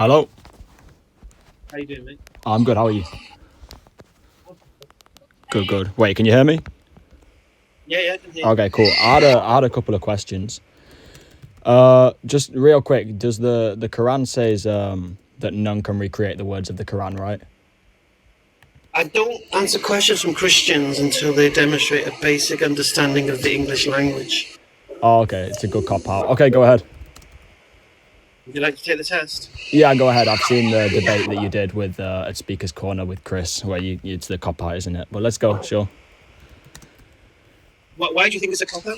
Hello. How you doing, mate? I'm good. How are you? Good, good. Wait, can you hear me? Yeah, I can hear you. Okay, cool. I had a couple of questions. Just real quick, does the Quran says that none can recreate the words of the Quran, right? I don't answer questions from Christians until they demonstrate a basic understanding of the English language. Oh, okay. It's a good cop out. Okay, go ahead. Would you like to take the test? Yeah, go ahead. I've seen the debate that you did with at Speaker's Corner with Chris, where it's the cop out, isn't it? But let's go. Sure. Why do you think it's a cop-out?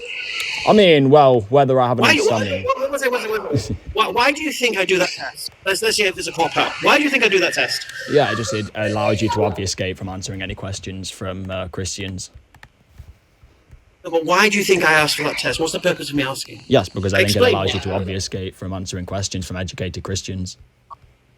I mean, well, whether I have an Why understanding. do you think I do that test? Let's see if it's a cop-out. Why do you think I do that test? Yeah, it allows you to obfuscate from answering any questions from Christians. No, but why do you think I asked for that test? What's the purpose of me asking? Yes, because I think it Explain allows why. you to obfuscate from answering questions from educated Christians.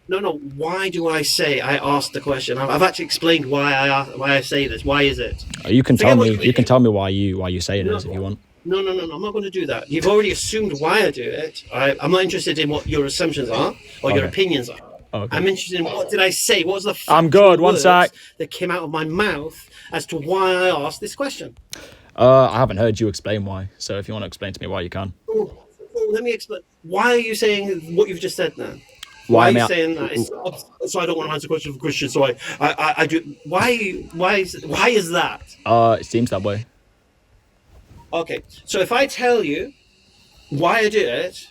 No. Why do I say I asked the question? I've actually explained why I say this. Why is it? You can Forget tell what me. you You can mean. tell me why you say it is if you want. No. I'm not going to do that. You've already assumed why I do it. I'm not interested in what your assumptions are or your Okay. opinions are. Okay. I'm interested in what did I say? What was the I'm good. One words sec. that came out of my mouth as to why I asked this question? I haven't heard you explain why. So if you want to explain to me why, you can. Oh, let me explain. Why are you saying what you've just said now? Why Why are am you I- saying that? So I don't want to answer questions for Christians. So I do. Why is that? It seems that way. Okay. So if I tell you why I do it,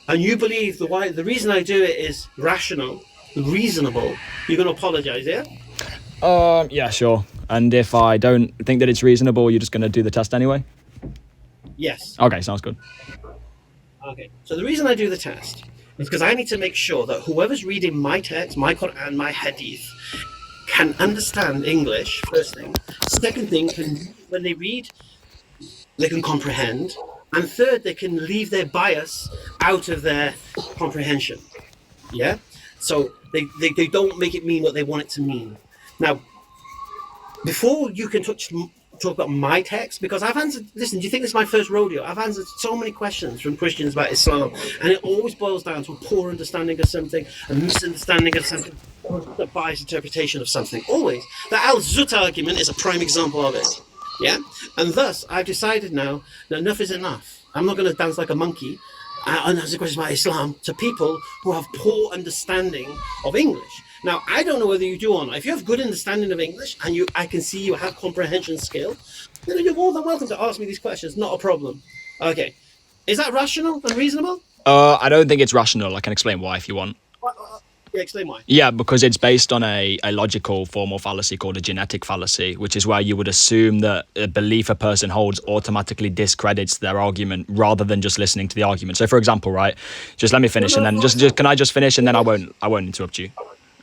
and you believe the reason I do it is rational, reasonable, you're going to apologize, yeah? Yeah, sure. And if I don't think that it's reasonable, you're just gonna do the test anyway. Yes. Okay, sounds good. Okay. So the reason I do the test is because I need to make sure that whoever's reading my text, my Quran, my Hadith, can understand English. First thing. Second thing, when they read, they can comprehend. And third, they can leave their bias out of their comprehension. Yeah? So they don't make it mean what they want it to mean. Now, before you can talk about my text, because I've answered, listen, do you think this is my first rodeo? I've answered so many questions from Christians about Islam, and it always boils down to a poor understanding of something, a misunderstanding of something, or a biased interpretation of something. Always. The Al-Zut argument is a prime example of it. Yeah? And thus, I've decided now that enough is enough. I'm not going to dance like a monkey and answer questions about Islam to people who have poor understanding of English. Now, I don't know whether you do or not. If you have good understanding of English and I can see you have comprehension skill, then you're more than welcome to ask me these questions. Not a problem. Okay. Is that rational and reasonable? I don't think it's rational. I can explain why if you want. Yeah, explain why. Yeah, because it's based on a logical formal fallacy called a genetic fallacy, which is where you would assume that a belief a person holds automatically discredits their argument rather than just listening to the argument. So, for example, right, just let me finish and then just can I just finish and then I won't interrupt you.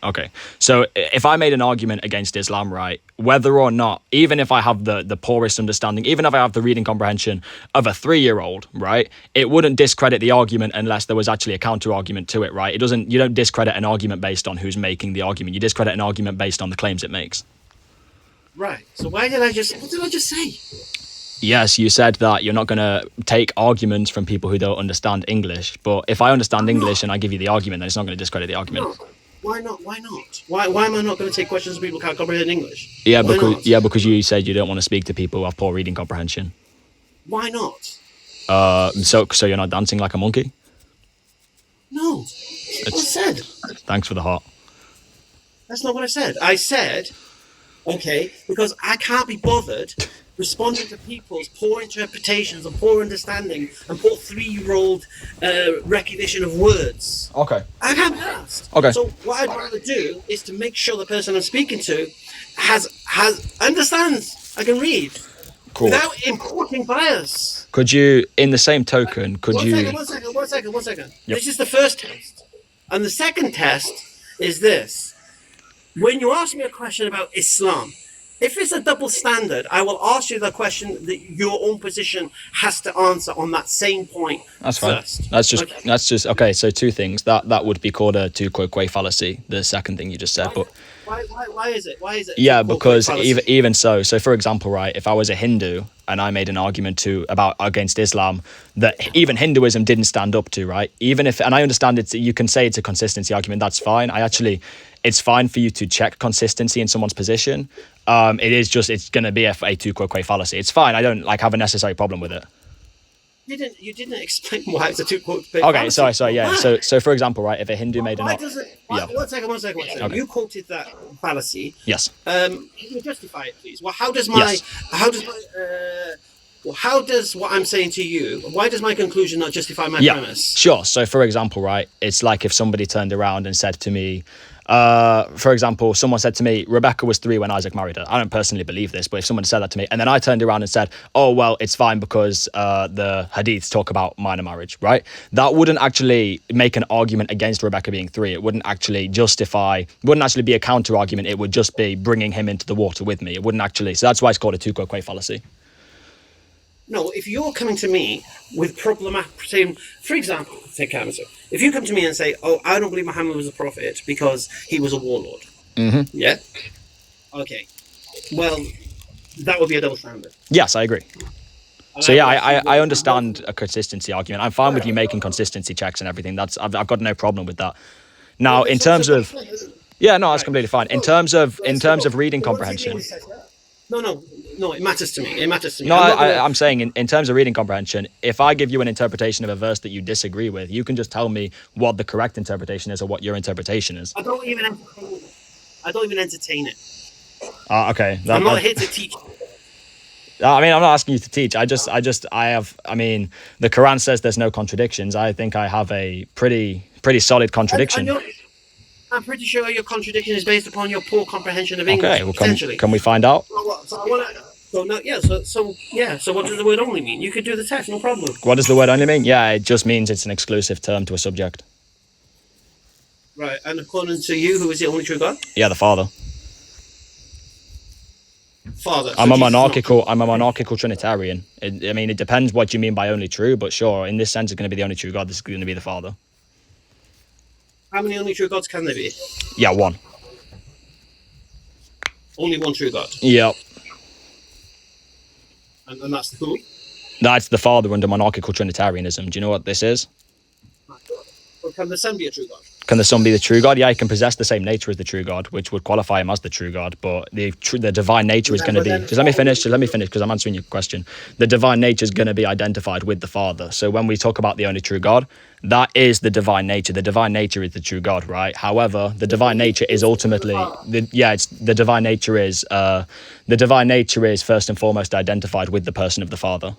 Okay. So if I made an argument against Islam, right, whether or not, even if I have the poorest understanding, even if I have the reading comprehension of a 3-year-old, right, it wouldn't discredit the argument unless there was actually a counter argument to it, right? You don't discredit an argument based on who's making the argument. You discredit an argument based on the claims it makes. Right. So what did I just say? Yes, you said that you're not going to take arguments from people who don't understand English. But if I understand English and I give you the argument, then it's not going to discredit the argument. No. Why not? Why am I not going to take questions from people who can't comprehend English? Yeah, Why not? because you said you don't want to speak to people who have poor reading comprehension. Why not? So you're not dancing like a monkey? No. That's what I said. Thanks for the heart. That's not what I said. I said, okay, because I can't be bothered responding to people's poor interpretations and poor understanding and poor 3-year-old recognition of words. Okay. I can't be asked. Okay. So what I'd rather do is to make sure the person I'm speaking to understands. I can read. Cool. Without importing bias. Could you, in the same token, One second. Yep. This is the first test. And the second test is this. When you ask me a question about Islam, If it's a double standard, I will ask you the question that your own position has to answer on that same point. That's fine. First. That's just okay. So two things that would be called a tu quoque fallacy. The second thing you just said, but Why is it? Why is it? yeah, because even so, for example, right, if I was a Hindu and I made an argument against Islam that even Hinduism didn't stand up to, right? Even if, and I understand you can say it's a consistency argument. That's fine. It's fine for you to check consistency in someone's position. It's going to be a tu quoque fallacy. It's fine. I don't have a necessary problem with it. You didn't explain why it's a tu quoque fallacy. Okay, sorry, yeah. So for example, right, if a Hindu made One second. Okay. You quoted that fallacy. Yes. Can you justify it, please? Well, how does what I'm saying to you? Why does my conclusion not justify my premise? Sure. So for example, right, it's like if somebody turned around and said to me, for example, someone said to me, Rebecca was 3 when Isaac married her. I don't personally believe this, but if someone said that to me, and then I turned around and said, oh, well, it's fine because the hadiths talk about minor marriage, right? That wouldn't actually make an argument against Rebecca being 3. It wouldn't actually be a counter argument. It would just be bringing him into the water with me. It wouldn't actually. So that's why it's called a tu quoque fallacy. No, if you're coming to me with problematic, saying, for example, take Hamza. If you come to me and say, "Oh, I don't believe Muhammad was a prophet because he was a warlord," yeah, okay, well, that would be a double standard. Yes, I agree. So yeah, I understand a consistency argument. I'm fine with you making consistency checks and everything. I've got no problem with that. Now, in terms of that's completely fine. In terms of reading comprehension. No, it matters to me. No, I'm saying in terms of reading comprehension, if I give you an interpretation of a verse that you disagree with, you can just tell me what the correct interpretation is or what your interpretation is. I don't even entertain it. Okay. I'm not here to teach. I mean, I'm not asking you to teach. The Quran says there's no contradictions. I think I have a pretty solid contradiction. I'm pretty sure your contradiction is based upon your poor comprehension of English. Okay, well, can we find out? So what does the word only mean? You could do the test, no problem. What does the word only mean? Yeah, it just means it's an exclusive term to a subject. Right, and according to you, who is the only true God? Yeah, the Father. Father. I'm a monarchical Trinitarian. It depends what you mean by only true, but sure, in this sense, it's going to be the only true God. This is going to be the Father. How many only true gods can there be? Yeah, one. Only one true God? Yep. And that's who? That's the Father under monarchical Trinitarianism. Do you know what this is? Well, can the Son be a true God? Can the Son be the true God? Yeah, he can possess the same nature as the true God, which would qualify him as the true God. But the divine nature is going to be... Just let me finish because I'm answering your question. The divine nature is going to be identified with the Father. So when we talk about the only true God, that is the divine nature. The divine nature is the true God, right? However, the divine nature is ultimately... The divine nature is first and foremost identified with the person of the Father.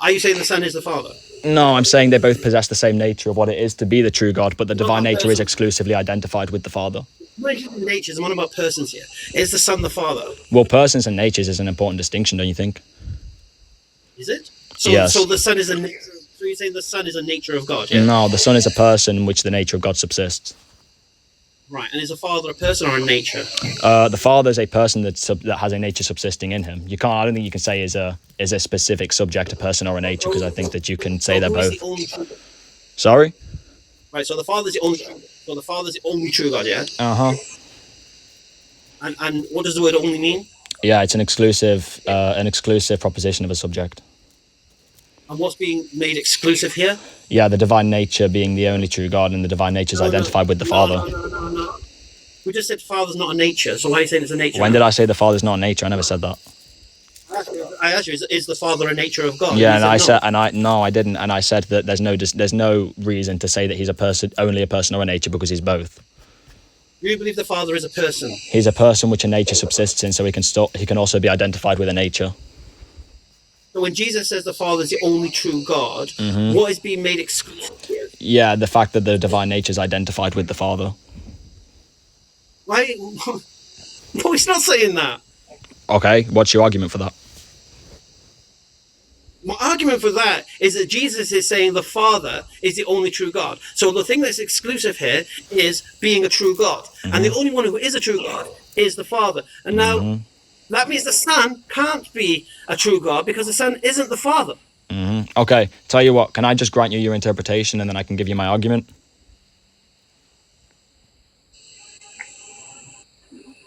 Are you saying the Son is the Father? No, I'm saying they both possess the same nature of what it is to be the true God, but the divine nature is exclusively identified with the Father. Natures, I'm on about persons here. Is the Son the Father? Well, persons and natures is an important distinction, don't you think? Is it? Yes. So the Son is a nature. So you're saying the Son is a nature of God? Yeah? No, the Son is a person in which the nature of God subsists. Right, and is the Father a person or a nature? The Father is a person that has a nature subsisting in him. I don't think you can say is a specific subject, a person or a nature, because I think that you can say they're both. Sorry? Right, so the Father's the only. So the Father's the only true God, yeah. And what does the word only mean? Yeah, it's an exclusive proposition of a subject. And what's being made exclusive here? Yeah, the divine nature being the only true God, and the divine nature is identified with the Father. No. We just said Father's not a nature, so why are you saying it's a nature? When did I say the Father's not a nature? I never said that. I asked you, is the Father a nature of God? Yeah, I didn't, and I said that there's no reason to say that he's only a person or a nature, because he's both. You believe the Father is a person? He's a person which a nature subsists in, so he can also be identified with a nature. So when Jesus says the Father is the only true God, what is being made exclusive here? Yeah, the fact that the divine nature is identified with the Father. Why? No, he's not saying that. Okay, what's your argument for that? My argument for that is that Jesus is saying the Father is the only true God. So the thing that's exclusive here is being a true God. And the only one who is a true God is the Father. And now that means the Son can't be a true God because the Son isn't the Father. Okay, tell you what, can I just grant you your interpretation and then I can give you my argument?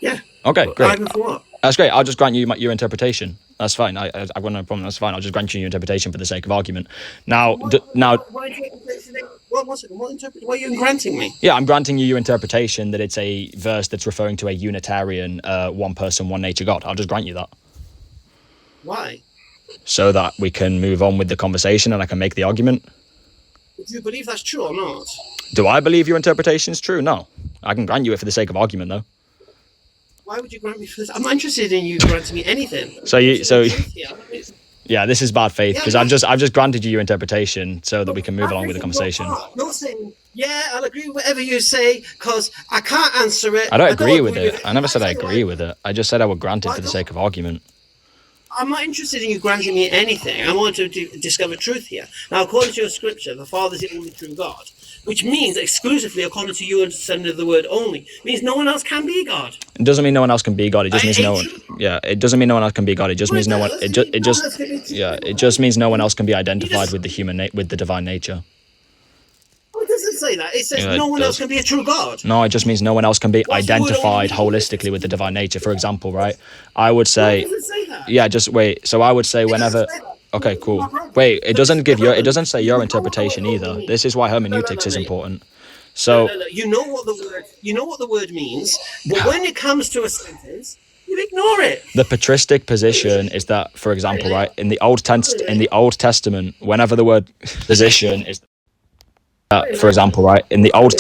Yeah. Okay, great. Argument for what? That's great. I'll just grant you your interpretation. That's fine. I've got no problem. That's fine. I'll just grant you your interpretation for the sake of argument. Now, Why are you granting me? yeah, I'm granting you your interpretation that it's a verse that's referring to a Unitarian, one person, one nature God. I'll just grant you that. Why? So that we can move on with the conversation and I can make the argument. Do you believe that's true or not? Do I believe your interpretation is true? No. I can grant you it for the sake of argument, though. Why would you grant me this? I'm not interested in you granting me anything. Yeah, this is bad faith because I've just granted you your interpretation so that we can move along with the conversation. Not saying, yeah, I'll agree with whatever you say because I can't answer it. I don't agree with it. I never said I agree with it. I just said I would grant it for the sake of argument. I'm not interested in you granting me anything. I want to discover truth here. Now, according to your scripture, the Father is the only true God, which means exclusively, according to your understanding of the word only, means no one else can be God. It doesn't mean no one else can be God. It just means no one. Yeah, it doesn't mean no one else can be God. It just means no one. It just means no one else can be identified with the divine nature. It doesn't say that. It says no one else can be a true God. No, it just means no one else can be identified holistically with the divine nature. For example, right? I would say. It doesn't say that. Yeah, just wait. So I would say whenever. Okay, cool. Wait, it doesn't say your interpretation either. This is why hermeneutics is important. So you know what the word means, but when it comes to a sentence, you ignore it. The patristic position is that, for example, right, in the Old Testament, whenever the word position is, for example, right, in the Old